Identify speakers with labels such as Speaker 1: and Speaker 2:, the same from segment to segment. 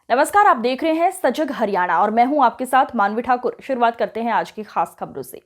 Speaker 1: नमस्कार, आप देख रहे हैं सजग हरियाणा और मैं हूं आपके साथ मानवी ठाकुर। शुरुआत करते हैं आज की खास खबरों से।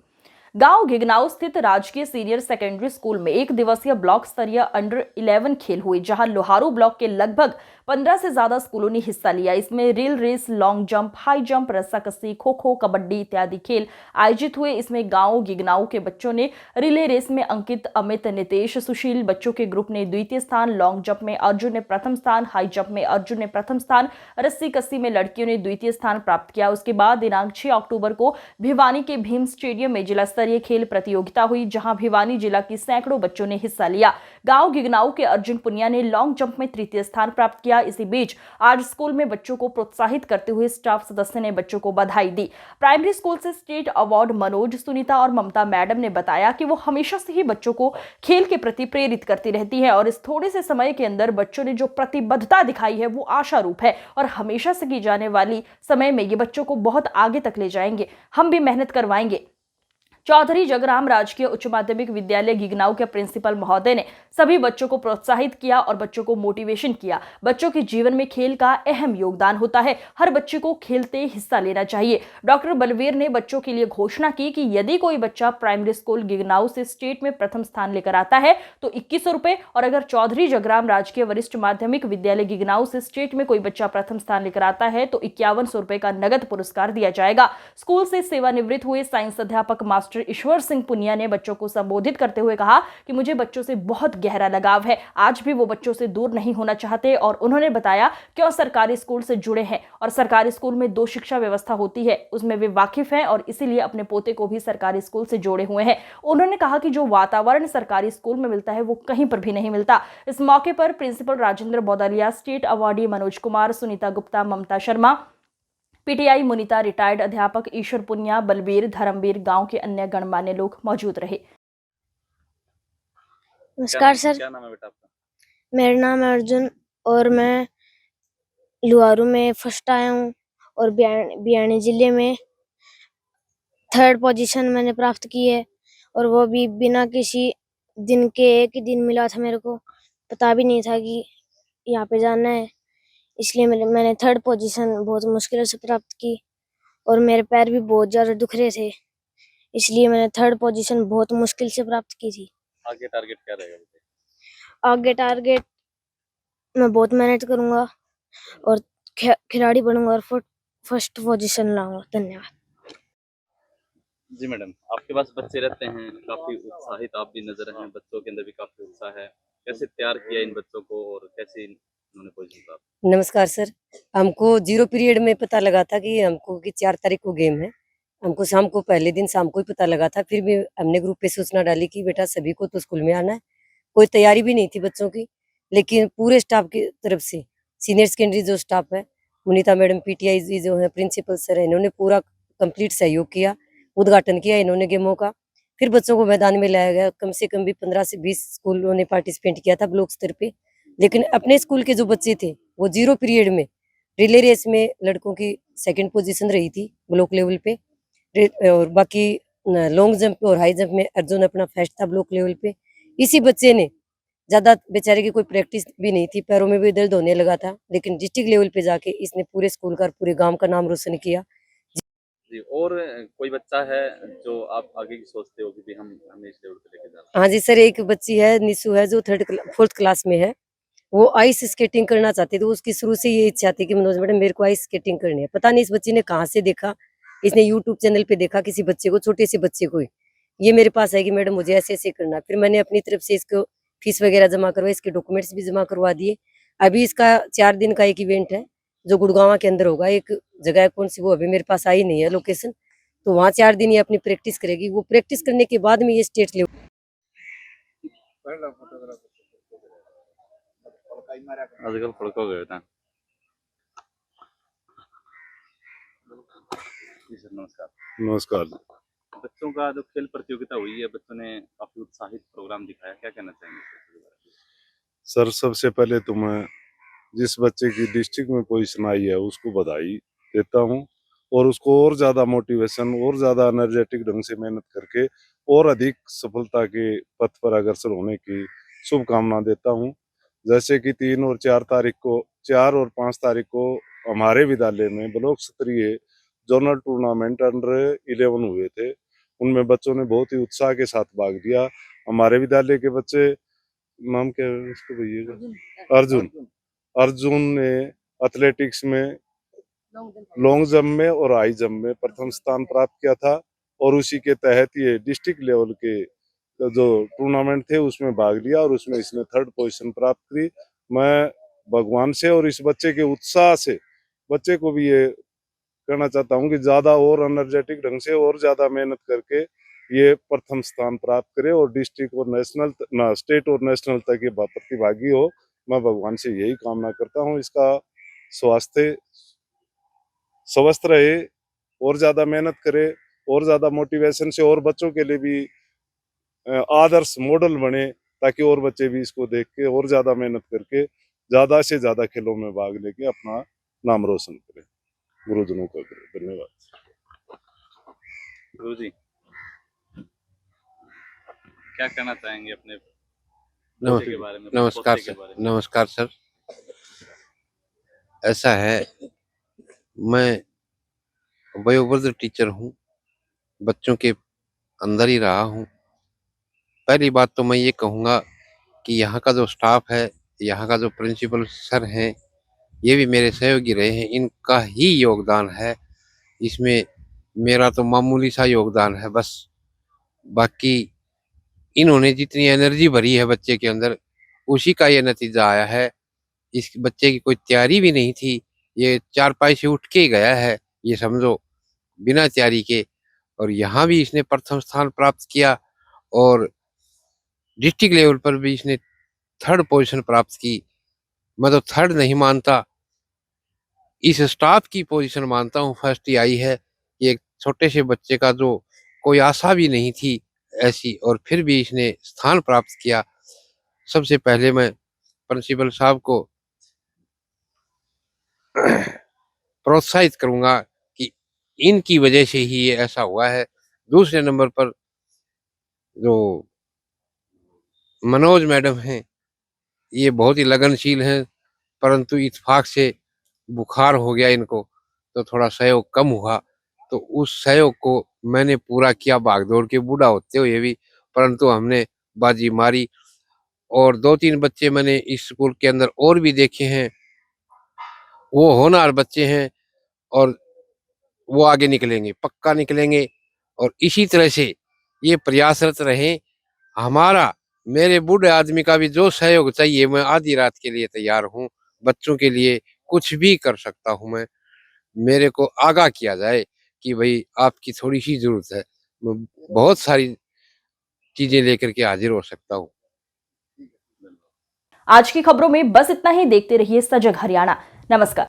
Speaker 1: गांव घिगनाऊ स्थित राजकीय सीनियर सेकेंडरी स्कूल में एक दिवसीय ब्लॉक स्तरीय अंडर 11 खेल हुए, जहां लोहारू ब्लॉक के लगभग 15 से ज्यादा स्कूलों ने हिस्सा लिया। इसमें relay race, long jump, high jump, रस्साकसी, खो खो, कबड्डी इत्यादि खेल आयोजित हुए। इसमें गांव घिगनाऊ के बच्चों ने रिले रेस में अंकित, अमित, नितेश, सुशील बच्चों के ग्रुप ने द्वितीय स्थान, लॉन्ग जंप में अर्जुन ने प्रथम स्थान, हाई जंप में अर्जुन ने प्रथम स्थान, रस्सी कस्सी में लड़कियों ने द्वितीय स्थान प्राप्त किया। उसके बाद दिनांक 6 अक्टूबर को भिवानी के भीम स्टेडियम में जिला स्तरीय खेल प्रतियोगिता हुई, जहां भिवानी जिला की सैकड़ों बच्चों ने हिस्सा लिया। गांव घिगनाऊ के अर्जुन पुनिया ने लॉन्ग जंप में तृतीय स्थान प्राप्त किया। इसी बीच आज स्कूल में बच्चों को प्रोत्साहित करते हुए स्टाफ सदस्य ने बच्चों को बधाई दी। प्राइमरी स्कूल से स्टेट अवार्ड मनोज, सुनीता और ममता मैडम ने बताया कि वो हमेशा से ही बच्चों को खेल के प्रति प्रेरित करती रहती है और इस थोड़े से समय के अंदर बच्चों ने जो प्रतिबद्धता दिखाई है वो आशारूप है और हमेशा से की जाने वाली समय में ये बच्चों को बहुत आगे तक ले जाएंगे। हम भी मेहनत करवाएंगे। चौधरी जगराम राजकीय उच्च माध्यमिक विद्यालय घिगनाऊ के प्रिंसिपल महोदय ने सभी बच्चों को प्रोत्साहित किया और बच्चों को मोटिवेशन किया। बच्चों के जीवन में खेल का अहम योगदान होता है, हर बच्चे को खेलते हिस्सा लेना चाहिए। डॉक्टर बलवीर ने बच्चों के लिए घोषणा की कि यदि कोई बच्चा प्राइमरी स्कूल घिगनाऊ से स्टेट में प्रथम स्थान लेकर आता है तो 2100 रुपए, और अगर चौधरी जगराम राजकीय वरिष्ठ माध्यमिक विद्यालय घिगनाऊ से स्टेट में कोई बच्चा प्रथम स्थान लेकर आता है तो 5100 रुपए का नगद पुरस्कार दिया जाएगा। स्कूल से सेवानिवृत्त हुए साइंस अध्यापक मास्टर ईश्वर सिंह पुनिया ने बच्चों को संबोधित करते हुए कहा कि मुझे बच्चों से बहुत गहरा लगाव है, आज भी वो बच्चों से दूर नहीं होना चाहते। और उन्होंने बताया क्यों सरकारी स्कूल से जुड़े हैं और सरकारी स्कूल में 2 शिक्षा व्यवस्था होती है, उसमें वे वाकिफ हैं और इसीलिए अपने पोते को भी सरकारी स्कूल से जोड़े हुए हैं। उन्होंने कहा कि जो वातावरण सरकारी स्कूल में मिलता है वो कहीं पर भी नहीं मिलता। इस मौके पर principal Rajendra Baudaliya, state awardee Manoj Kumar, Sunita Gupta, Mamta Sharma, PTI Munita, retired अध्यापक ईश्वर पुनिया, बलबीर, धर्मवीर, गांव के अन्य गणमान्य लोग मौजूद रहे।
Speaker 2: नमस्कार सर।
Speaker 3: क्या नाम है बेटा आपका?
Speaker 2: मेरा नाम है अर्जुन और मैं लुहारू में फर्स्ट आया हूँ और बयानी जिले में थर्ड पोजीशन मैंने प्राप्त की है और वो भी बिना किसी दिन के। एक ही दिन मिला था, मेरे को पता भी नहीं था कि यहाँ पे जाना है, इसलिए मैंने थर्ड पोजीशन बहुत मुश्किल से प्राप्त की और मेरे पैर भी बहुत ज़्यादा दुख रहे थे, इसलिए मैंने थर्ड पोजीशन बहुत मुश्किल से प्राप्त की थी।
Speaker 3: आगे टारगेट क्या रहेगा बेटे?
Speaker 2: आगे टारगेट मैं बहुत मेहनत करूंगा और खिलाड़ी बनूंगा और फर्स्ट पोजीशन लाऊंगा। धन्यवाद।
Speaker 3: जी मैडम, आपके पास बच्चे रहते हैं, काफी उत्साहित आप भी नजर हैं, बच्चों के अंदर भी काफी उत्साह है। कैसे तैयार किया इन बच्चों को और कैसे उन्होंने पोजीशन प्राप्त?
Speaker 4: नमस्कार सर। हमको जीरो पीरियड में पता लगा था कि हमको कि 4 तारीख को गेम है। हमको शाम को, पहले दिन शाम को ही पता लगा था। फिर भी हमने ग्रुप पे सूचना डाली कि बेटा सभी को तो स्कूल में आना है। कोई तैयारी भी नहीं थी बच्चों की, लेकिन पूरे स्टाफ की तरफ से, सीनियर सेकेंडरी जो स्टाफ है, मुनीता मैडम, पीटीआई जी जो है, प्रिंसिपल सर है, इन्होंने पूरा कंप्लीट सहयोग किया। उद्घाटन किया इन्होंने गेमों का। फिर बच्चों को मैदान में लाया गया। कम से कम भी 15 से 20 स्कूलों ने पार्टिसिपेट किया था ब्लॉक स्तर पे। लेकिन अपने स्कूल के जो बच्चे थे वो जीरो पीरियड में रिले रेस में लड़कों की सेकंड पोजीशन रही थी ब्लॉक लेवल पे, और बाकी लॉन्ग जंप और हाई जंप में अर्जुन अपना फर्स्ट था ब्लॉक लेवल पे। इसी बच्चे ने, ज्यादा बेचारे की कोई प्रैक्टिस भी नहीं थी, पैरों में भी दर्द होने लगा था, लेकिन डिस्ट्रिक्ट लेवल पे जाके इसने पूरे स्कूल का, पूरे गांव का नाम रोशन किया।
Speaker 3: जी, और कोई बच्चा है जो आप आगे की सोचते हो कि भी हम हमें इस लेवल पे लेके जाना?
Speaker 4: हाँ जी सर, एक बच्ची है निशु है जो फोर्थ क्लास में है। वो आइस स्केटिंग करना चाहती थी। तो उसकी शुरू से ये इच्छा थी कि मनोज मैडम मेरे को आइस स्केटिंग करनी है। पता नहीं इस बच्ची ने कहाँ से देखा, इसने यूट्यूब चैनल पे देखा किसी बच्चे को, छोटे से बच्चे को ही। ये मेरे पास है कि मैडम मुझे ऐसे ऐसे करना है। फिर मैंने अपनी तरफ से इसको फीस वगैरह जमा करवाई, इसके डॉक्यूमेंट्स भी जमा करवा दिए। अभी इसका 4 दिन का एक इवेंट है जो गुड़गांव के अंदर होगा। एक जगह है, कौन सी वो अभी मेरे पास आई नहीं है लोकेशन। तो वहाँ 4 दिन ये अपनी प्रैक्टिस करेगी। वो प्रैक्टिस करने के बाद में ये स्टेट लेवल।
Speaker 3: आजकल फड़क हो गए था। जी सर, नमस्कार।
Speaker 5: नमस्कार।
Speaker 3: बच्चों का जो खेल प्रतियोगिता हुई है, बच्चों ने काफी उत्साहित प्रोग्राम दिखाया, क्या कहना चाहेंगे इसके बारे में?
Speaker 5: सर, सबसे पहले तो मैं जिस बच्चे की डिस्ट्रिक्ट में पोजीशन आई है उसको बधाई देता हूँ और उसको और ज़्यादा मोटिवेशन और ज़्यादा एनर्जेटिक ढंग से मेहनत करके और अधिक सफलता के पथ पर अग्रसर होने की शुभकामना देता हूँ। जैसे कि 3 और 4 तारीख को, 4 और 5 तारीख को हमारे विद्यालय में ब्लॉक स्तरीय जोनल टूर्नामेंट अंडर 11 हुए थे। उनमें बच्चों ने बहुत ही उत्साह के साथ भाग लिया। हमारे विद्यालय के बच्चे, नाम क्या है उसको भैया, अर्जुन अर्जुन ने एथलेटिक्स में, लॉन्ग जंप में और हाई जंप में प्रथम स्थान प्राप्त किया था। और उसी के तहत ये डिस्ट्रिक्ट लेवल के जो टूर्नामेंट थे उसमें भाग लिया और उसमें इसने 3rd पोजीशन प्राप्त की। मैं भगवान से और इस बच्चे के उत्साह से बच्चे को भी ये कहना चाहता हूँ कि ज्यादा और एनर्जेटिक ढंग से और ज्यादा मेहनत करके ये प्रथम स्थान प्राप्त करे और डिस्ट्रिक्ट और नेशनल, स्टेट और नेशनल तक ये प्रतिभागी हो। मैं भगवान से यही कामना करता हूँ। इसका स्वास्थ्य स्वस्थ रहे और ज्यादा मेहनत करे और ज्यादा मोटिवेशन से और बच्चों के लिए भी आदर्श मॉडल बने, ताकि और बच्चे भी इसको देख के और ज्यादा मेहनत करके ज्यादा से ज्यादा खेलों में भाग लेके अपना नाम रोशन करें। गुरुजनों का करें। धन्यवाद।
Speaker 3: गुरु जी, क्या कहना चाहेंगे अपने बच्चे के बारे में, अपने
Speaker 6: नमस्कार
Speaker 3: पोते के
Speaker 6: सर।
Speaker 3: बारे में?
Speaker 6: नमस्कार सर। ऐसा है, मैं वयोवृद्ध टीचर हूँ, बच्चों के अंदर ही रहा हूँ। पहली बात तो मैं ये कहूँगा कि यहाँ का जो स्टाफ है, यहाँ का जो प्रिंसिपल सर हैं, ये भी मेरे सहयोगी रहे हैं। इनका ही योगदान है इसमें, मेरा तो मामूली सा योगदान है बस। बाकी इन्होंने जितनी एनर्जी भरी है बच्चे के अंदर, उसी का ये नतीजा आया है। इस बच्चे की कोई तैयारी भी नहीं थी, ये चारपाई से उठ के ही गया है, ये समझो, बिना तैयारी के। और यहाँ भी इसने प्रथम स्थान प्राप्त किया और डिस्ट्रिक्ट लेवल पर भी इसने 3rd पोजीशन प्राप्त की। मैं तो 3rd नहीं मानता, इस स्टाफ की पोजीशन मानता हूँ, फर्स्ट ही आई है। ये एक छोटे से बच्चे का जो कोई आशा भी नहीं थी ऐसी, और फिर भी इसने स्थान प्राप्त किया। सबसे पहले मैं प्रिंसिपल साहब को प्रोत्साहित करूंगा कि इनकी वजह से ही ये ऐसा हुआ है। दूसरे नंबर पर जो मनोज मैडम हैं, ये बहुत ही लगनशील हैं, परंतु इत्तेफाक से बुखार हो गया इनको, तो थोड़ा सहयोग कम हुआ। तो उस सहयोग को मैंने पूरा किया भागदौड़ के, बूढ़ा होते हुए भी, परंतु हमने बाजी मारी। और 2-3 बच्चे मैंने इस स्कूल के अंदर और भी देखे हैं, वो होनहार बच्चे हैं और वो आगे निकलेंगे, पक्का निकलेंगे। और इसी तरह से ये प्रयासरत रहें। हमारा, मेरे बूढ़े आदमी का भी जो सहयोग चाहिए, मैं आधी रात के लिए तैयार हूँ। बच्चों के लिए कुछ भी कर सकता हूँ मैं। मेरे को आगाह किया जाए कि भाई आपकी थोड़ी सी जरूरत है, मैं बहुत सारी चीजें लेकर के हाजिर हो सकता हूँ।
Speaker 1: आज की खबरों में बस इतना ही। देखते रहिए सजग हरियाणा। नमस्कार।